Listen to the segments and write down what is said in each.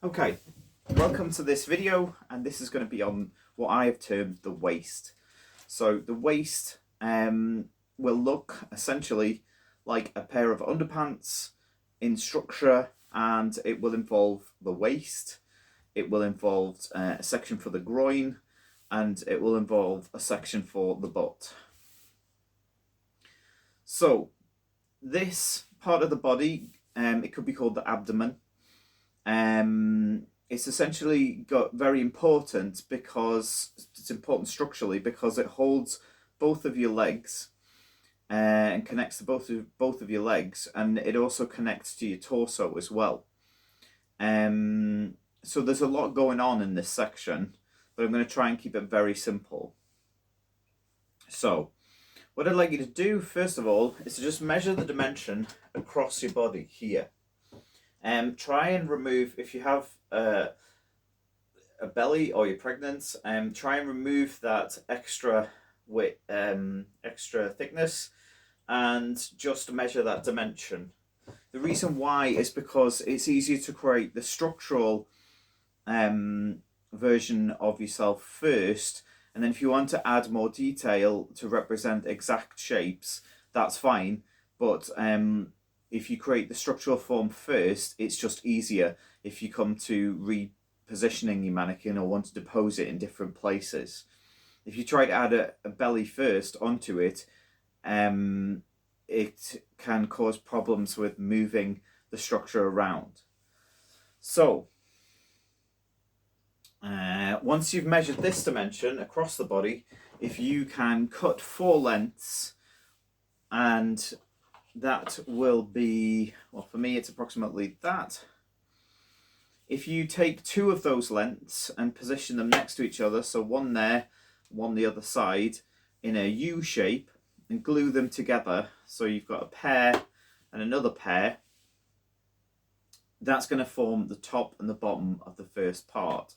Okay, welcome to this video, and this is going to be on what I have termed the waist. So the waist will look essentially like a pair of underpants in structure, and it will involve the waist, it will involve a section for the groin, and it will involve a section for the butt. So this part of the body, it could be called the abdomen. It's essentially very important because it's important structurally because it holds both of your legs and connects to both of your legs, and it also connects to your torso as well. So there's a lot going on in this section, but I'm going to try and keep it very simple. So what I'd like you to do first of all is to just measure the dimension across your body here. Try and remove, if you have a belly or you're pregnant, try and remove that extra thickness and just measure that dimension. The reason why is because it's easier to create the structural version of yourself first, and then if you want to add more detail to represent exact shapes, that's fine, but if you create the structural form first, it's just easier if you come to repositioning your mannequin or want to depose it in different places. If you try to add a belly first onto it, it can cause problems with moving the structure around. So, once you've measured this dimension across the body, if you can cut 4 lengths, and that will be, well, for me it's approximately that. If you take 2 of those lengths and position them next to each other, so one there, one the other side, in a U shape, and glue them together, so you've got a pair and another pair, that's going to form the top and the bottom of the first part.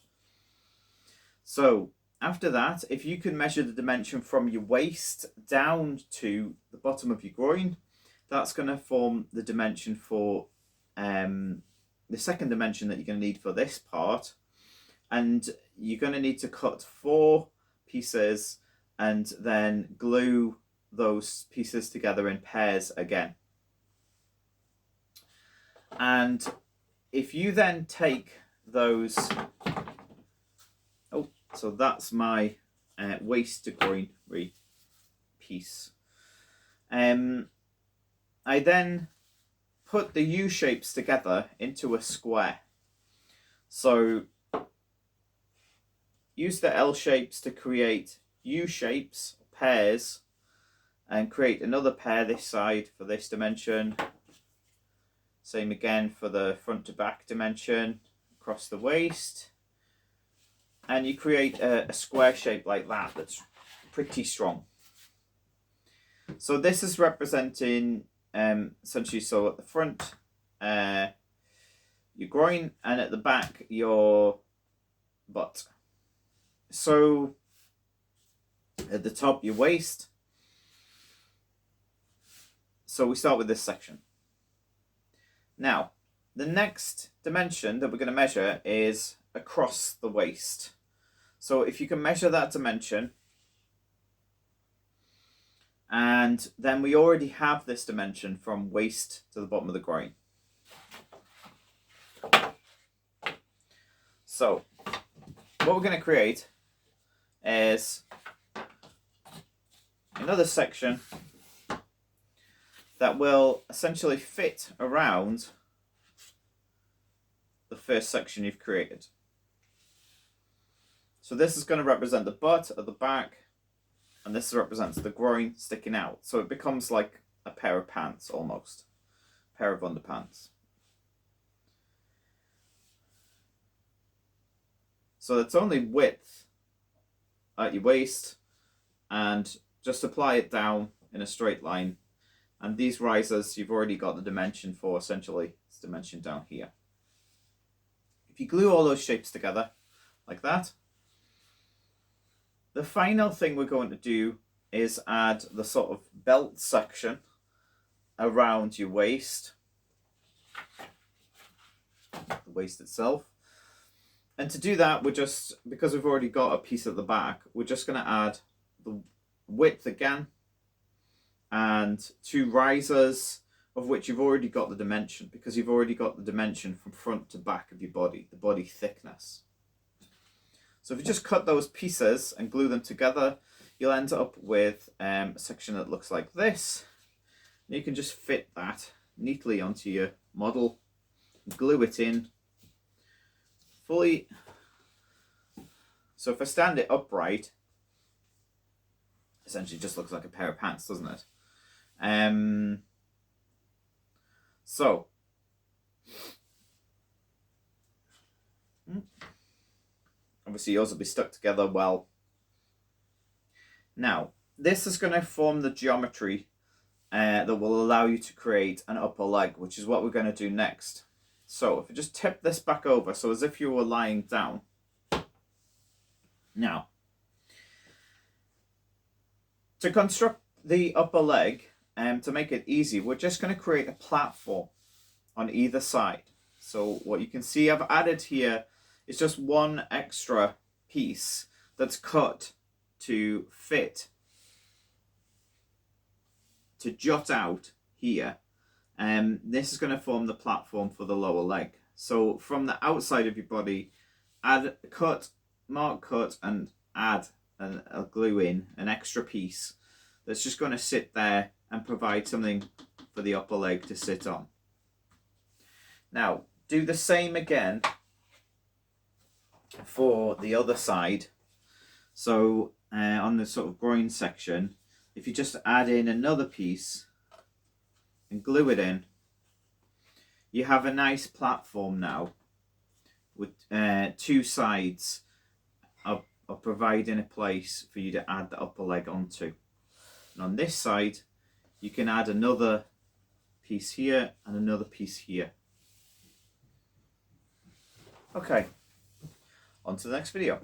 So after that, if you can measure the dimension from your waist down to the bottom of your groin, that's going to form the dimension for the second dimension that you're going to need for this part. And you're going to need to cut 4 pieces and then glue those pieces together in pairs again. And if you then take those, so that's my waist to groin piece. I then put the U shapes together into a square. So use the L shapes to create U shapes, pairs, and create another pair this side for this dimension. Same again for the front to back dimension across the waist. And you create a square shape like that that's pretty strong. So this is representing essentially, so at the front your groin, and at the back your butt. So at the top your waist. So we start with this section. Now the next dimension that we're going to measure is across the waist. So if you can measure that dimension, and then we already have this dimension from waist to the bottom of the groin. So what we're going to create is another section that will essentially fit around the first section you've created. So this is going to represent the butt at the back, and this represents the groin sticking out. So it becomes like a pair of pants almost, a pair of underpants. So it's only width at your waist, and just apply it down in a straight line. And these risers, you've already got the dimension for, essentially, it's dimension down here. If you glue all those shapes together, like that, the final thing we're going to do is add the sort of belt section around your waist, the waist itself. And to do that, because we've already got a piece at the back, we're just going to add the width again and 2 risers, of which you've already got the dimension, because you've already got the dimension from front to back of your body, the body thickness. So if you just cut those pieces and glue them together, you'll end up with a section that looks like this. And you can just fit that neatly onto your model, glue it in fully. So if I stand it upright, essentially just looks like a pair of pants, doesn't it? So obviously yours will be stuck together well. Now this is going to form the geometry that will allow you to create an upper leg, which is what we're going to do next. So if you just tip this back over, so as if you were lying down. Now, to construct the upper leg, to make it easy, we're just going to create a platform on either side. So what you can see I've added here is just one extra piece that's cut to fit, to jut out here. This is going to form the platform for the lower leg. So from the outside of your body, mark cut and add a glue in an extra piece that's just going to sit there and provide something for the upper leg to sit on. Now do the same again for the other side. So on the sort of groin section, if you just add in another piece and glue it in, you have a nice platform now with 2 sides of providing a place for you to add the upper leg onto. And on this side you can add another piece here and another piece here. Okay, on to the next video.